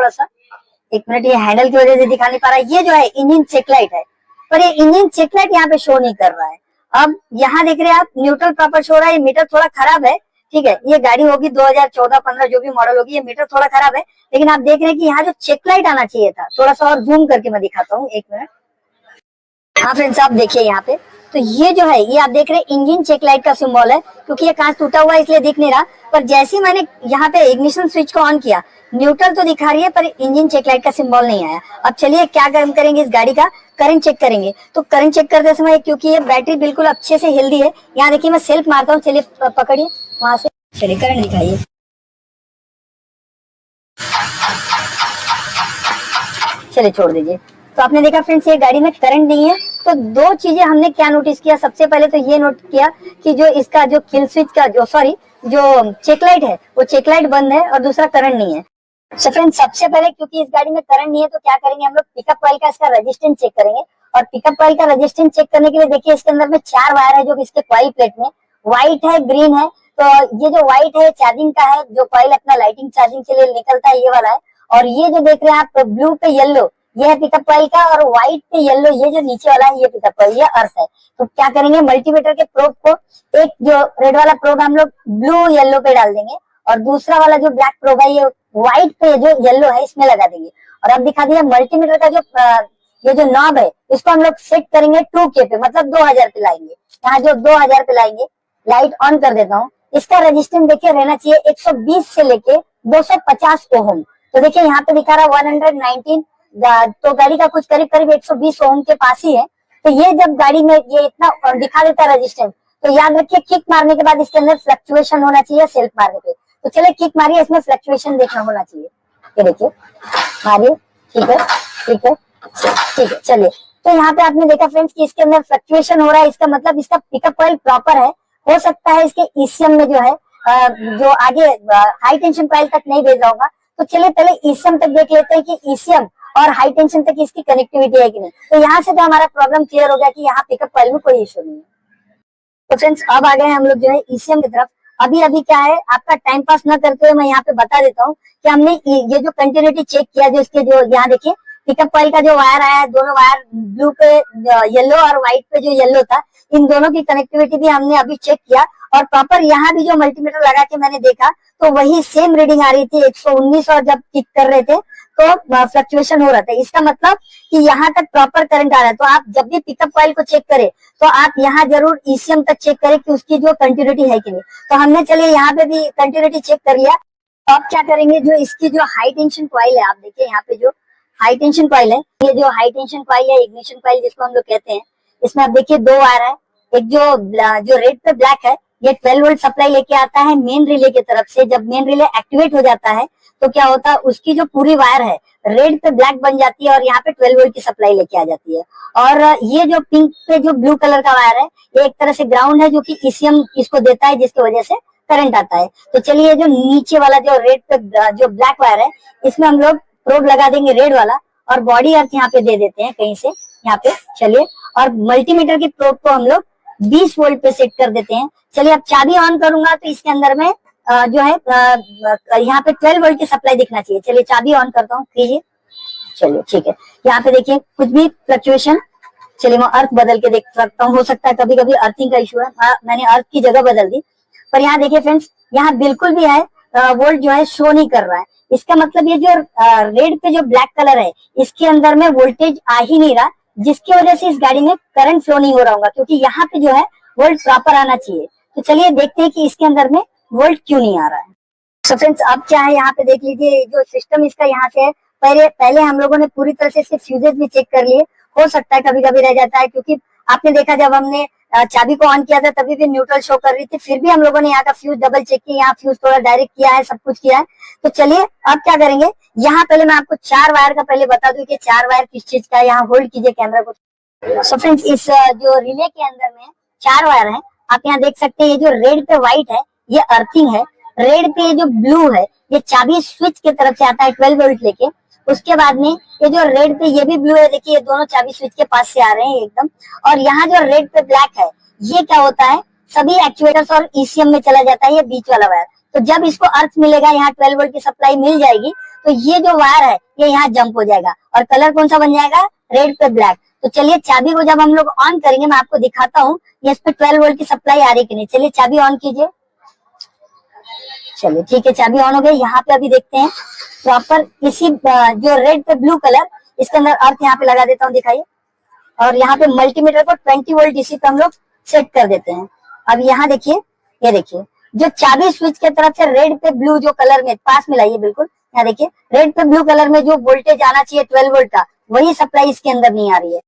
थोड़ा सा, एक मिनट, ये हैंडल की वजह से दिखा नहीं पा रहा है। ये जो है इंजन चेक लाइट है, पर ये इंजन चेक लाइट यहाँ पे शो नहीं कर रहा है। अब यहाँ देख रहे हैं आप, न्यूट्रल प्रॉपर शो रहा है। मीटर थोड़ा खराब है, ठीक है, ये गाड़ी होगी 2014-15 जो भी मॉडल होगी, ये मीटर थोड़ा खराब है। लेकिन आप देख रहे हैं कि यहाँ जो चेक लाइट आना चाहिए था, थोड़ा सा और जूम करके मैं दिखाता हूँ, एक मिनट। हाँ फ्रेंड्स, आप देखिए यहाँ पे, तो ये जो है, ये आप देख रहे हैं इंजन चेक लाइट का सिंबल है। क्योंकि ये कांच टूटा हुआ है इसलिए दिख नहीं रहा, पर जैसे ही मैंने यहाँ पे इग्निशन स्विच को ऑन किया, न्यूट्रल तो दिखा रही है पर इंजन चेक लाइट का सिंबल नहीं आया। अब चलिए क्या काम करेंगे, इस गाड़ी का करंट चेक करेंगे। तो करंट चेक करते समय, क्योंकि ये बैटरी बिल्कुल अच्छे से हेल्दी है, यहाँ देखिए मैं सेल्फ मारता हूँ, चलिए पकड़िए वहां से, चलिए करंट दिखाइए। चलिए छोड़ दीजिए। तो आपने देखा फ्रेंड्स, ये गाड़ी में करंट नहीं है। तो दो चीजें हमने क्या नोटिस किया, सबसे पहले तो ये नोट किया कि जो इसका जो किल स्विच का जो चेक लाइट है, वो चेक लाइट बंद है, और दूसरा करंट नहीं है। सो फ्रेंड्स, सबसे पहले क्योंकि इस गाड़ी में करंट नहीं है, तो क्या करेंगे हम लोग, पिकअप कॉइल का इसका रेजिस्टेंस चेक करेंगे। और पिकअप कॉइल का रेजिस्टेंस चेक करने के लिए देखिए, इसके अंदर में 4 वायर है जो इसके कॉइल प्लेट में, व्हाइट है, ग्रीन है। तो ये जो व्हाइट है चार्जिंग का है, जो कॉइल अपना लाइटिंग चार्जिंग के लिए निकलता है, ये वाला है। और ये जो देख रहे हैं आप, ब्लू पे येलो, ये है पिकअप कॉइल का, और व्हाइट पे येलो ये जो नीचे वाला है, ये पिकअप कॉइल, ये अर्थ है। तो क्या करेंगे, मल्टीमीटर के प्रोब को, एक जो रेड वाला प्रोब हम लोग ब्लू येलो पे डाल देंगे, और दूसरा वाला जो ब्लैक प्रोब है, ये व्हाइट पे जो येलो है, इसमें लगा देंगे। और अब दिखा दिया मल्टीमीटर का जो ये जो नॉब है, इसको हम लोग सेट करेंगे 2K पे, मतलब 2000 पे लाएंगे। यहाँ जो 2000 पे लाएंगे, लाइट ऑन कर देता हूँ। इसका रेजिस्टेंस देखिए रहना चाहिए 120 से लेके 250 ओम। तो देखिए यहाँ पे दिखा रहा 119, तो गाड़ी का कुछ करीब करीब 120 ओम के पास ही है। तो ये जब गाड़ी में ये इतना दिखा देता है रेजिस्टेंस, तो याद रखिए किक मारने के बाद इसके अंदर फ्लक्चुएशन होना चाहिए सेल्फ मारने पे। तो चले किक मारिए, इसमें फ्लक्चुएशन देखना होना चाहिए। ये देखिए, मारिए, ठीक है, ठीक है, ठीक है, चलिए। तो यहाँ पे आपने देखा फ्रेंड्स कि इसके अंदर फ्लक्चुएशन हो रहा है, इसका मतलब इसका पिकअप कॉइल प्रॉपर है। हो सकता है इसके ईसीएम में जो है, जो आगे हाई टेंशन कॉइल तक नहीं भेज रहा होगा। तो चलिए पहले ईसीएम तक देख लेते हैं कि ईसीएम और हाई टेंशन तक इसकी कनेक्टिविटी है कि नहीं। तो यहाँ से तो हमारा प्रॉब्लम क्लियर हो गया कि यहाँ पिकअप कॉइल में कोई इश्यू नहीं है। तो फ्रेंड्स, अब आ गए हम लोग जो है ईसीएम की तरफ। अभी क्या है, आपका टाइम पास न करते हुए मैं यहाँ पे बता देता हूँ कि हमने ये जो कंटिन्यूटी चेक किया, जो इसके जो यहाँ देखिए पिकअप कॉइल का जो वायर आया है, दोनों वायर ब्लू पे येलो और व्हाइट पे जो येलो था, इन दोनों की कनेक्टिविटी भी हमने अभी चेक किया। और प्रॉपर यहाँ भी जो मल्टीमीटर लगा के मैंने देखा, तो वही सेम रीडिंग आ रही थी 119, और जब किक कर रहे थे तो फ्लक्चुएशन हो रहा था। इसका मतलब कि यहाँ तक प्रॉपर करंट आ रहा है। तो आप जब भी पिकअप कॉइल को चेक करें, तो आप यहाँ जरूर ईसीएम तक चेक करें कि उसकी जो कंटिन्यूटी है कि नहीं। तो हमने चलिए यहाँ पे भी कंटिन्यूटी चेक कर लिया। अब क्या करेंगे, जो इसकी जो हाई टेंशन कॉइल है, आप देखिए यहाँ पे जो हाई टेंशन कॉइल है, ये जो हाई टेंशन कॉइल है, इग्निशन कॉइल जिसको हम लोग कहते हैं, इसमें आप देखिए 2 वायर है। एक जो रेड पे ब्लैक है, ये 12 वोल्ट सप्लाई लेके आता है मेन रिले की तरफ से। जब मेन रिले एक्टिवेट हो जाता है, तो क्या होता है, उसकी जो पूरी वायर है रेड पे ब्लैक बन जाती है, और यहाँ पे 12 वोल्ट की सप्लाई लेके आ जाती है। और ये जो पिंक पे जो ब्लू कलर का वायर है, ये एक तरह से ग्राउंड है, जो कि ईसीएम इसको देता है, जिसकी वजह से करंट आता है। तो चलिए, जो नीचे वाला जो रेड पे जो ब्लैक वायर है, इसमें हम लोग प्रोब लगा देंगे रेड वाला, और बॉडी अर्थ यहाँ पे दे देते हैं कहीं से, यहाँ पे चलिए। और मल्टीमीटर की प्रोब को हम लोग 20 वोल्ट पे सेट कर देते हैं। चलिए, अब चाबी ऑन करूंगा तो इसके अंदर में जो है यहाँ पे 12 वोल्ट की सप्लाई दिखना चाहिए। चलिए चाबी ऑन करता हूँ, कीजिए। चलिए ठीक है, यहाँ पे देखिए कुछ भी फ्लक्चुएशन, चलिए मैं अर्थ बदल के देख सकता हूँ। हो सकता है कभी कभी अर्थिंग का इशू है, मैंने अर्थ की जगह बदल दी। पर यहाँ देखिए फ्रेंड्स, यहाँ बिल्कुल भी है वोल्ट जो है शो नहीं कर रहा है। इसका मतलब ये जो रेड पे जो ब्लैक कलर है, इसके अंदर में वोल्टेज आ ही नहीं रहा, जिसकी वजह से इस गाड़ी में करंट फ्लो नहीं हो रहा होगा, क्योंकि यहाँ पे जो है वोल्ट प्रॉपर आना चाहिए। तो चलिए देखते हैं कि इसके अंदर में वोल्ट क्यों नहीं आ रहा है। तो फ्रेंड्स, अब क्या है, यहाँ पे देख लीजिए जो सिस्टम इसका यहाँ से है। पहले हम लोगों ने पूरी तरह से इसके फ्यूजेज भी चेक कर लिए। हो सकता है कभी कभी रह जाता है, क्योंकि आपने देखा जब हमने चाबी को ऑन किया था तभी भी न्यूट्रल शो कर रही थी, फिर भी हम लोगों ने यहाँ का फ्यूज डबल चेक किया, यहाँ फ्यूज थोड़ा डायरेक्ट किया है, सब कुछ किया है। तो चलिए अब क्या करेंगे, यहाँ पहले मैं आपको 4 वायर का पहले बता दूं कि 4 वायर किस चीज का है। यहाँ होल्ड कीजिए कैमरा को। सो फ्रेंड्स, इस जो रिले के अंदर में 4 वायर है। आप यहाँ देख सकते हैं, ये जो रेड पे व्हाइट है ये अर्थिंग है, रेड पे जो ब्लू है ये चाबी स्विच की तरफ से आता है 12 वोल्ट लेके। उसके बाद में ये जो रेड पे ये भी ब्लू है, देखिए ये दोनों चाबी स्विच के पास से आ रहे हैं एकदम। और यहाँ जो रेड पे ब्लैक है, ये क्या होता है, सभी एक्चुएटर्स और ईसीएम में चला जाता है ये बीच वाला वायर। तो जब इसको अर्थ मिलेगा, यहाँ 12 वोल्ट की सप्लाई मिल जाएगी, तो ये जो वायर है ये यहाँ जंप हो जाएगा और कलर कौन सा बन जाएगा, रेड पे ब्लैक। तो चलिए चाबी को जब हम लोग ऑन करेंगे मैं आपको दिखाता हूँ ये इस पे 12 वोल्ट की सप्लाई आ रही है कि नहीं। चलिए चाबी ऑन कीजिए। चलिए ठीक है, चाबी ऑन हो गई। यहाँ पे अभी देखते हैं प्रॉपर इसी जो रेड पे ब्लू कलर, इसके अंदर अर्थ यहाँ पे लगा देता हूँ, दिखाइए। और यहाँ पे मल्टीमीटर को 20 वोल्ट डीसी पे हम लोग सेट कर देते हैं। अब यहाँ देखिए, ये देखिए जो चाबी स्विच के तरफ से रेड पे ब्लू जो कलर में पास में लाइए, बिल्कुल यहाँ देखिए रेड पे ब्लू कलर में जो वोल्टेज आना चाहिए 12 वोल्ट का, वही सप्लाई इसके अंदर नहीं आ रही है।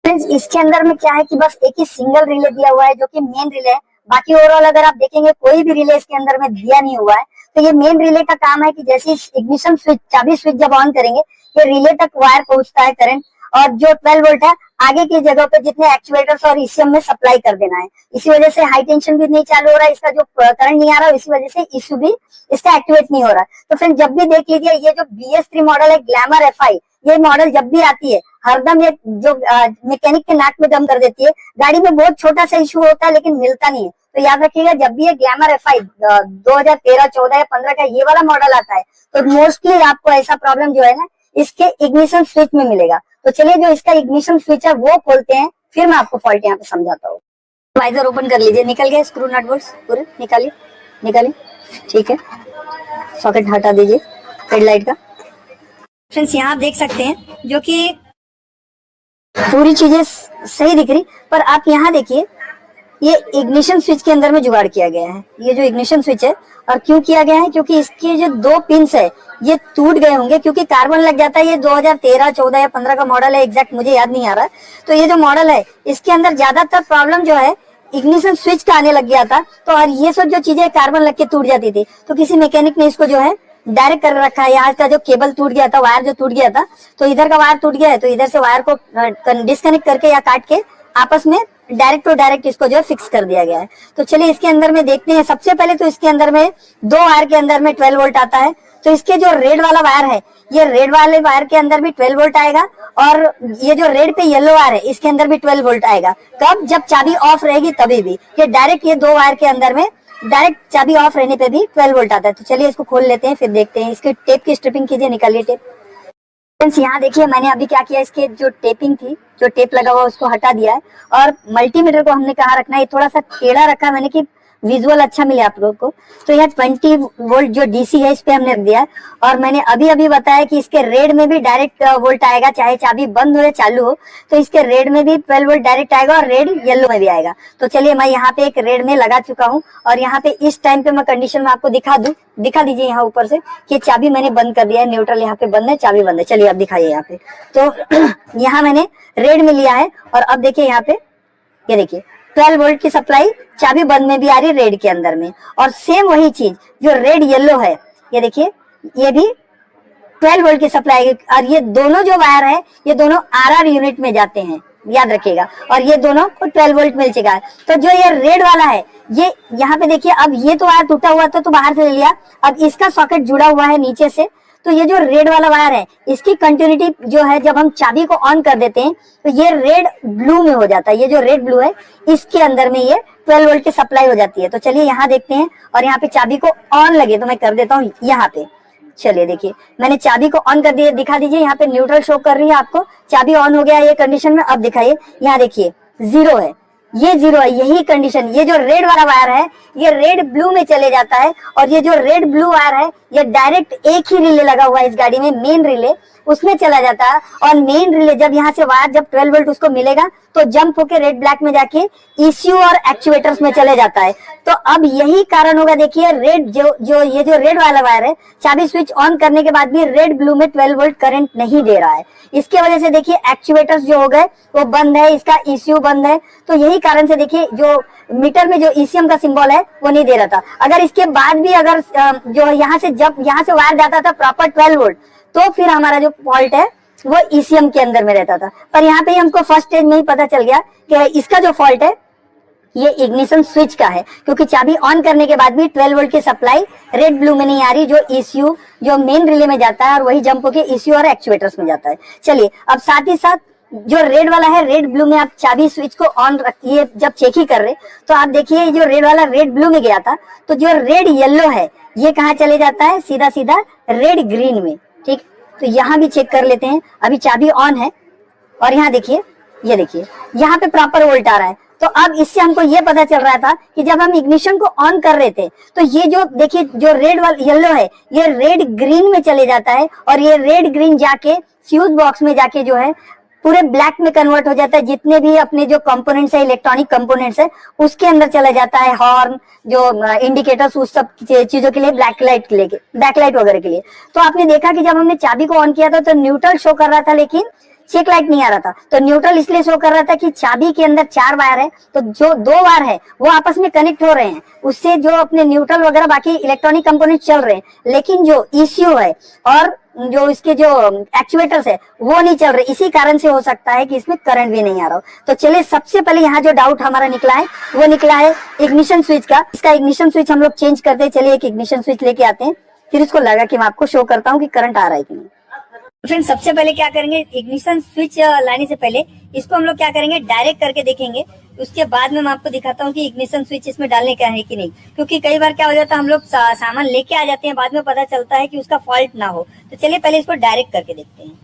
फ्रेंड्स इसके अंदर में क्या है कि बस एक ही सिंगल रिले दिया हुआ है जो कि मेन रिले है। बाकी ओवरऑल अगर आप देखेंगे कोई भी रिले इसके अंदर में दिया नहीं हुआ है। तो ये मेन रिले का काम है कि जैसे इग्निशन स्विच, चाबी स्विच जब ऑन करेंगे ये रिले तक वायर पहुंचता है करंट, और जो 12 वोल्ट है आगे की जगह पे जितने एक्चुएटर्स और ईसीएम में सप्लाई कर देना है। इसी वजह से हाई टेंशन भी नहीं चालू हो रहा है, इसका जो करंट नहीं आ रहा है, इसी वजह से इश्यू भी इसका एक्टिवेट नहीं हो रहा है। तो फ्रेंड जब भी देख लीजिए ये जो BS3 मॉडल है ग्लैमर FI, ये मॉडल जब भी आती है हरदम ये जो मैकेनिक के नाक में दम कर देती है। गाड़ी में बहुत छोटा सा इशू होता है लेकिन मिलता नहीं है। तो याद रखिएगा जब भी ये ग्लैमर FI 2013, 14 या 15 का ये वाला मॉडल आता है तो मोस्टली आपको ऐसा प्रॉब्लम जो है ना इसके इग्निशन स्विच में मिलेगा। तो चलिए जो इसका इग्निशन स्विच है वो खोलते हैं, फिर मैं आपको फॉल्ट यहाँ पे समझाता हूँ। वाइजर ओपन कर लीजिए, निकल गए स्क्रू नट बोल्ट्स पूरे, निकालिए निकालिए, ठीक है। सॉकेट हटा दीजिए हेडलाइट का। फ्रेंड्स यहाँ आप देख सकते हैं जो कि पूरी चीजें सही दिख रही, पर आप यहाँ देखिए ये इग्निशन स्विच के अंदर में जुगाड़ किया गया है। ये जो इग्निशन स्विच है, और क्यों किया गया है, क्योंकि इसके जो 2 पिंस है ये टूट गए होंगे क्योंकि कार्बन लग जाता है। ये 2013, 14 या 15 का मॉडल है, एग्जैक्ट मुझे याद नहीं आ रहा। तो ये जो मॉडल है इसके अंदर ज्यादातर प्रॉब्लम जो है इग्निशन स्विच का आने लग गया था। तो और ये सब जो चीजें कार्बन लग के टूट जाती थी, तो किसी मैकेनिक ने इसको जो है डायरेक्ट कर रखा है। यहाँ का जो केबल टूट गया था, वायर जो टूट गया था, तो इधर का वायर टूट गया है, तो इधर से वायर को डिस्कनेक्ट करके या काट के आपस में डायरेक्ट टू डायरेक्ट इसको जो है फिक्स कर दिया गया है। तो चलिए इसके अंदर में देखते हैं। सबसे पहले तो इसके अंदर में 2 वायर के अंदर में 12 वोल्ट आता है। तो इसके जो रेड वाला वायर है, ये रेड वाले वायर के अंदर भी 12 वोल्ट आएगा, और ये जो रेड पे येलो वायर है इसके अंदर भी 12 वोल्ट आएगा। कब, जब चाबी ऑफ रहेगी तभी भी। ये डायरेक्ट ये 2 वायर के अंदर में डायरेक्ट चाबी ऑफ रहने पे भी 12 वोल्ट आता है। तो चलिए इसको खोल लेते हैं, फिर देखते हैं। इसके टेप की स्ट्रिपिंग कीजिए, निकालिए टेप। फ्रेंड्स यहाँ देखिए मैंने अभी क्या किया, इसके जो टेपिंग थी, जो टेप लगा हुआ उसको हटा दिया है, और मल्टीमीटर को हमने कहा रखना है, ये थोड़ा सा टेढ़ा रखा है मैंने कि विजुअल अच्छा मिले आप लोगों को। तो यहाँ 20 वोल्ट जो डीसी है इस पे हमने रख दिया है, और मैंने अभी बताया कि इसके रेड में भी डायरेक्ट वोल्ट आएगा, चाहे चाबी बंद हो या चालू हो। तो इसके रेड में भी 12 वोल्ट डायरेक्ट आएगा और रेड येलो में भी आएगा। तो चलिए मैं यहाँ पे एक रेड में लगा चुका हूँ, और यहाँ पे इस टाइम पे मैं कंडीशन में आपको दिखा दीजिए यहाँ ऊपर से कि चाबी मैंने बंद कर दिया है। न्यूट्रल यहाँ पे बंद है, चाबी बंद है। चलिए अब दिखाइए यहाँ पे। तो यहाँ मैंने रेड में लिया है, और अब देखिए यहाँ पे, ये देखिए 12 वोल्ट की सप्लाई चाबी बंद में भी आ रही है रेड के अंदर में। और सेम वही चीज जो रेड येलो है, ये देखिए ये भी 12 वोल्ट की सप्लाई, और ये दोनों जो वायर है ये दोनों RR यूनिट में जाते हैं, याद रखिएगा। और ये दोनों को 12 वोल्ट मिल चुका है। तो जो ये रेड वाला है, ये यहाँ पे देखिए, अब ये तो वायर टूटा हुआ था तो बाहर से ले लिया, अब इसका सॉकेट जुड़ा हुआ है नीचे से। तो ये जो रेड वाला वायर है इसकी कंटिन्यूटी जो है, जब हम चाबी को ऑन कर देते हैं तो ये रेड ब्लू में हो जाता है। ये जो रेड ब्लू है इसके अंदर में ये 12 वोल्ट की सप्लाई हो जाती है। तो चलिए यहाँ देखते हैं, और यहाँ पे चाबी को ऑन लगे तो मैं कर देता हूँ यहाँ पे। चलिए देखिए मैंने चाबी को ऑन कर दिया, दिखा दीजिए यहाँ पे न्यूट्रल शो कर रही है आपको, चाबी ऑन हो गया ये कंडीशन में। अब दिखाइए यहाँ देखिए 0 है, ये 0 है, यही कंडीशन। ये जो रेड वाला वायर है ये रेड ब्लू में चले जाता है, और ये जो रेड ब्लू वायर है ये डायरेक्ट एक ही रिले लगा हुआ है इस गाड़ी में, मेन रिले, उसमें चला जाता है। और मेन रिले जब यहाँ से वायर जब 12 वोल्ट उसको मिलेगा तो जंप होके रेड ब्लैक में जाके ECU और एक्चुएटर्स में चले जाता है। तो अब यही कारण होगा, देखिए रेड ये जो रेड वाला वायर है, चाबी स्विच ऑन करने के बाद भी रेड ब्लू में 12 वोल्ट करंट नहीं दे रहा है। इसके वजह से देखिए एक्चुएटर्स जो हो गए वो बंद है, इसका ECU बंद है। तो यही कारण से देखिए जो मीटर में जो ECM का सिंबल है वो नहीं दे रहा था। अगर इसके बाद भी अगर जो यहाँ से जब यहाँ से वायर जाता था प्रॉपर 12 वोल्ट, तो फिर हमारा जो फॉल्ट है वो ECM के अंदर में रहता था। पर यहाँ पे हमको फर्स्ट स्टेज में ही पता चल गया कि इसका जो फॉल्ट है ये इग्निशन स्विच का है, क्योंकि चाबी ऑन करने के बाद भी 12 वोल्ट की सप्लाई रेड ब्लू में नहीं आ रही, जो ECU जो मेन रिले में जाता है और वही जंप होके ECU और एक्चुएटर्स में जाता है। चलिए अब साथ ही साथ जो रेड वाला है, रेड ब्लू में आप चाबी स्विच को ऑन रखिए, जब चेक ही कर रहे तो आप देखिए जो रेड वाला रेड ब्लू में गया था, तो जो रेड येलो है ये कहाँ चले जाता है, सीधा सीधा रेड ग्रीन में। ठीक, तो यहाँ भी चेक कर लेते हैं। अभी चाबी ऑन है और यहाँ देखिए, ये देखिए यहाँ पे प्रॉपर वोल्ट आ रहा है। तो अब इससे हमको ये पता चल रहा था कि जब हम इग्निशन को ऑन कर रहे थे तो ये जो देखिए जो रेड वाला येलो है ये रेड ग्रीन में चले जाता है और ये रेड ग्रीन जाके फ्यूज बॉक्स में जाके जो है पूरे ब्लैक में कन्वर्ट हो जाता है। जितने भी अपने जो कंपोनेंट्स है, इलेक्ट्रॉनिक कंपोनेंट्स है, उसके अंदर चला जाता है। हॉर्न, जो इंडिकेटर्स, उस सब चीजों के लिए, ब्लैक लाइट वगैरह के लिए। तो आपने देखा कि जब हमने चाबी को ऑन किया था तो न्यूट्रल शो कर रहा था लेकिन चेक लाइट नहीं आ रहा था। तो न्यूट्रल इसलिए शो कर रहा था कि चाबी के अंदर 4 वायर है, तो जो 2 वायर है वो आपस में कनेक्ट हो रहे हैं, उससे जो अपने न्यूट्रल वगैरह बाकी इलेक्ट्रॉनिक कंपोनेंट चल रहे हैं, लेकिन जो ईसीयू है और जो इसके जो एक्चुएटर्स है वो नहीं चल रहे। इसी कारण से हो सकता है कि इसमें करंट भी नहीं आ रहा हो। तो चलिए सबसे पहले यहाँ जो डाउट हमारा निकला है वो निकला है इग्निशन स्विच का। इसका इग्निशन स्विच हम लोग चेंज करते हैं। चलिए एक इग्निशन स्विच लेके आते हैं, फिर इसको लगा कि मैं आपको शो करता हूँ कि करंट आ रहा है कि नहीं। फ्रेंड्स सबसे पहले क्या करेंगे, इग्निशन स्विच लाने से पहले इसको हम लोग क्या करेंगे, डायरेक्ट करके देखेंगे। उसके बाद में मैं आपको दिखाता हूँ कि इग्निशन स्विच इसमें डालने का है कि नहीं, क्योंकि कई बार क्या हो जाता है हम लोग सामान लेके आ जाते हैं, बाद में पता चलता है कि उसका फॉल्ट ना हो। तो चलिए पहले इसको डायरेक्ट करके देखते हैं।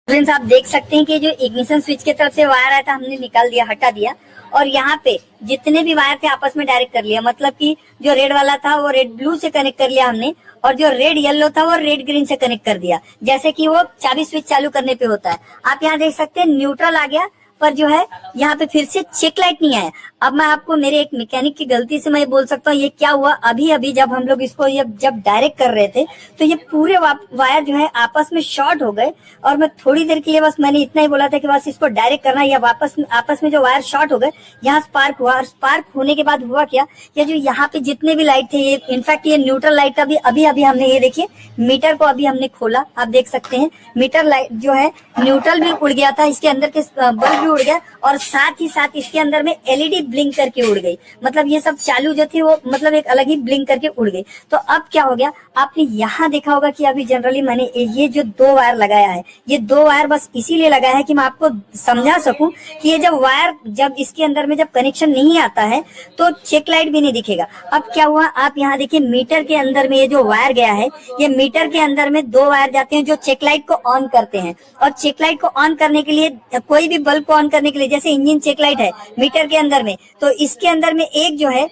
फ्रेंड्स आप देख सकते हैं कि जो इग्निशन स्विच की तरफ से वायर आया था हमने निकाल दिया, हटा दिया, और यहाँ पे जितने भी वायर थे आपस में डायरेक्ट कर लिया। मतलब कि जो रेड वाला था वो रेड ब्लू से कनेक्ट कर लिया हमने, और जो रेड येलो था वो रेड ग्रीन से कनेक्ट कर दिया, जैसे कि वो चाबी स्विच चालू करने पे होता है। आप यहाँ देख सकते हैं न्यूट्रल आ गया, पर जो है यहाँ पे फिर से चेक लाइट नहीं आया। अब मैं आपको मेरे एक मैकेनिक की गलती से मैं ये बोल सकता हूँ ये क्या हुआ, अभी जब हम लोग इसको जब डायरेक्ट कर रहे थे तो ये पूरे वायर जो है आपस में शॉर्ट हो गए। और मैं थोड़ी देर के लिए बस मैंने इतना ही बोला था कि बस इसको डायरेक्ट करना, या वापस आपस में जो वायर शॉर्ट हो गए, यहाँ स्पार्क हुआ। और स्पार्क होने के बाद हुआ क्या, ये जो यहाँ पे जितने भी लाइट थे, ये इनफैक्ट ये न्यूट्रल लाइट का भी अभी हमने, ये देखिए मीटर को अभी हमने खोला, आप देख सकते हैं मीटर लाइट जो है न्यूट्रल भी उड़ गया था, इसके अंदर के बल्ब भी उड़ गया, और साथ ही साथ इसके अंदर में एलईडी ब्लिंक करके उड़ गई। मतलब ये सब चालू जो थी वो मतलब एक अलग ही ब्लिंक करके उड़ गई। तो अब क्या हो गया, आपने यहाँ देखा होगा कि अभी जनरली मैंने ये जो 2 वायर लगाया है, ये 2 वायर बस इसीलिए लगाया है कि मैं आपको समझा सकूं कि ये जब वायर जब इसके अंदर में जब कनेक्शन नहीं आता है तो चेक लाइट भी नहीं दिखेगा। अब क्या हुआ, आप यहाँ देखिए मीटर के अंदर में ये जो वायर गया है, ये मीटर के अंदर में 2 वायर जाते हैं जो चेक लाइट को ऑन करते हैं। और चेक लाइट को ऑन करने के लिए, कोई भी बल्ब को ऑन करने के लिए, जैसे इंजन चेक लाइट है मीटर के अंदर में, तो इसके अंदर में एक जो है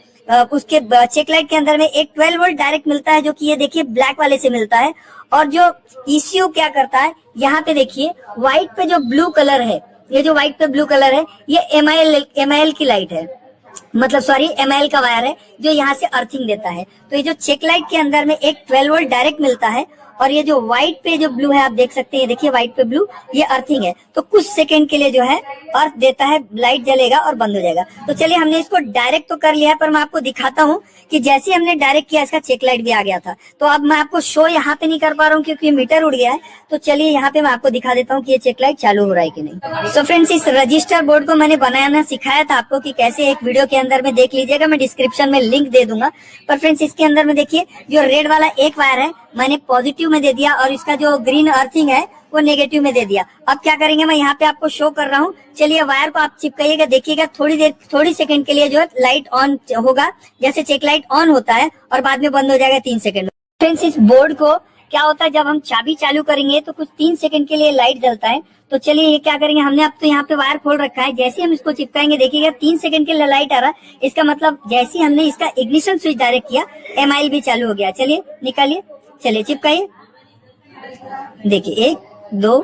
उसके चेक लाइट के अंदर में एक 12 वोल्ट डायरेक्ट मिलता है, जो कि ये देखिए ब्लैक वाले से मिलता है। और जो ईसीयू क्या करता है, यहाँ पे देखिए व्हाइट पे जो ब्लू कलर है, ये जो व्हाइट पे ब्लू कलर है, ये एमआईएल की लाइट है, मतलब सॉरी एमआईएल का वायर है जो यहाँ से अर्थिंग देता है। तो ये जो चेक लाइट के अंदर में एक 12 वोल्ट डायरेक्ट मिलता है, और ये जो व्हाइट पे जो ब्लू है आप देख सकते हैं, देखिए व्हाइट पे ब्लू, ये अर्थिंग है। तो कुछ सेकंड के लिए जो है अर्थ देता है, लाइट जलेगा और बंद हो जाएगा। तो चलिए हमने इसको डायरेक्ट तो कर लिया है, पर मैं आपको दिखाता हूँ कि जैसे ही हमने डायरेक्ट किया इसका चेक लाइट भी आ गया था। तो अब मैं आपको शो यहाँ पे नहीं कर पा रहा हूँ क्योंकि मीटर उड़ गया है। तो चलिए यहाँ पे मैं आपको दिखा देता हूँ कि ये चेक लाइट चालू हो रहा है कि नहीं। सो फ्रेंड्स इस रजिस्टर बोर्ड को मैंने बनाना सिखाया था आपको कि कैसे, एक वीडियो के अंदर में देख लीजिएगा, मैं डिस्क्रिप्शन में लिंक दे दूंगा। पर फ्रेंड्स इसके अंदर में देखिए जो रेड वाला एक वायर है मैंने पॉजिटिव में दे दिया, और इसका जो ग्रीन अर्थिंग है वो नेगेटिव में दे दिया। अब क्या करेंगे, मैं यहाँ पे आपको शो कर रहा हूँ। चलिए वायर को आप चिपकाइएगा, देखिएगा थोड़ी सेकंड के लिए जो है लाइट ऑन होगा, जैसे चेक लाइट ऑन होता है और बाद में बंद हो जाएगा 3 सेकंड में। फ्रेंड्स इस बोर्ड को क्या होता है, जब हम चाबी चालू करेंगे तो कुछ 3 सेकंड के लिए लाइट जलता है। तो चलिए ये क्या करेंगे, हमने अब तो यहाँ पे वायर खोल रखा है, जैसे हम इसको चिपकाएंगे देखिएगा 3 सेकंड के लिए लाइट आ रहा है। इसका मतलब जैसे ही हमने इसका इग्निशन स्विच डायरेक्ट किया, एमआईएल भी चालू हो गया। चलिए निकालिए, चलिए चिपकाइए, देखिए 1 2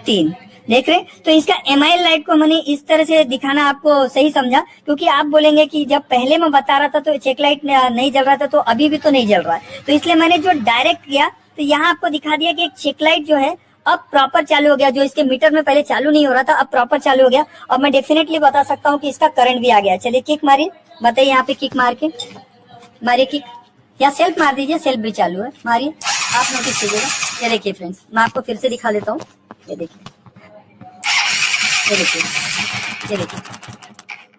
3, देख रहे। तो इसका एमआईएल लाइट को मैंने इस तरह से दिखाना आपको सही समझा, क्योंकि आप बोलेंगे कि जब पहले मैं बता रहा था तो चेक लाइट नहीं जल रहा था, तो अभी भी तो नहीं जल रहा है। तो इसलिए मैंने जो डायरेक्ट किया तो यहाँ आपको दिखा दिया कि एक चेक लाइट जो है अब प्रॉपर चालू हो गया, जो इसके मीटर में पहले चालू नहीं हो रहा था अब प्रॉपर चालू हो गया। और मैं डेफिनेटली बता सकता हूँ कि इसका करंट भी आ गया। चलिए किक मारिए, बताइए यहाँ पे किक मार के मारिए, किक या सेल्फ मार दीजिए, सेल्फ भी चालू है, मारिए, आप नोटिस कीजिएगा। ये देखिए फ्रेंड्स मैं आपको फिर से दिखा देता हूँ, ये देखिए, ये देखिए, ये देखिए,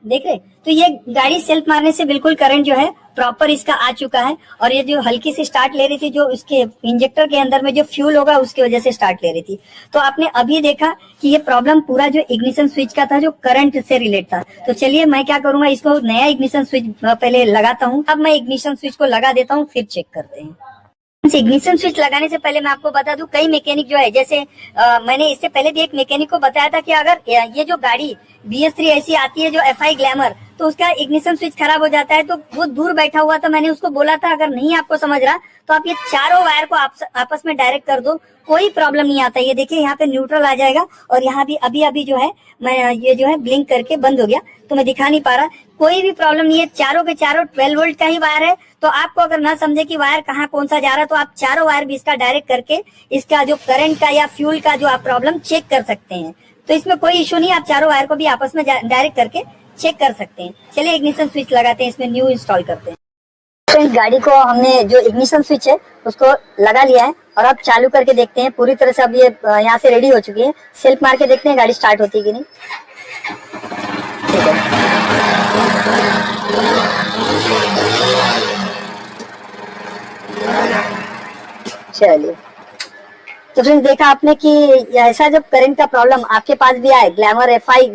देख रहे। तो ये गाड़ी सेल्फ मारने से बिल्कुल करंट जो है प्रॉपर इसका आ चुका है। और ये जो हल्की सी स्टार्ट ले रही थी, जो इसके इंजेक्टर के अंदर में जो फ्यूल होगा उसकी वजह से स्टार्ट ले रही थी। तो आपने अभी देखा कि ये प्रॉब्लम पूरा जो इग्निशन स्विच का था, जो करंट से रिलेट था। तो चलिए मैं क्या करूंगा, इसको नया इग्निशन स्विच पहले लगाता हूँ। अब मैं इग्निशन स्विच को लगा देता हूँ, फिर चेक करते हैं। इग्निशन स्विच लगाने से पहले मैं आपको बता दूं, कई मैकेनिक जो है, जैसे मैंने इससे पहले भी एक मैकेनिक को बताया था कि अगर ये जो गाड़ी BS3 ऐसी आती है जो FI ग्लैमर, तो उसका इग्निशन स्विच खराब हो जाता है। तो वो दूर बैठा हुआ था, मैंने उसको बोला था अगर नहीं आपको समझ रहा तो आप ये चारों वायर को आपस में डायरेक्ट कर दो, कोई प्रॉब्लम नहीं आता। ये देखिए यहाँ पे न्यूट्रल आ जाएगा और यहाँ भी अभी अभी जो है मैं ये जो है ब्लिंक करके बंद हो गया, तो मैं दिखा नहीं पा रहा। कोई भी प्रॉब्लम नहीं है, चारों के चारों 12 वोल्ट का ही वायर है। तो आपको अगर ना समझे कि वायर कहाँ कौन सा जा रहा है, तो आप चारों वायर भी इसका डायरेक्ट करके इसका जो करंट का या फ्यूल का जो आप प्रॉब्लम चेक कर सकते हैं। तो इसमें कोई इशू नहीं, आप चारों वायर को भी आपस में डायरेक्ट करके चेक कर सकते हैं। चलिए इग्निशन स्विच लगाते हैं, इसमें न्यू इंस्टॉल करते हैं। फ्रेंड्स, गाड़ी को हमने जो इग्निशन स्विच है उसको लगा लिया है और अब चालू करके देखते हैं। पूरी तरह से अब ये यहाँ से रेडी हो चुकी है। सेल्फ मार के देखते हैं गाड़ी स्टार्ट होती है कि नहीं। ठीक है, चलिए। तो फ्रेंड्स, देखा आपने कि ऐसा जब करंट का प्रॉब्लम आपके पास भी आए, ग्लैमर FI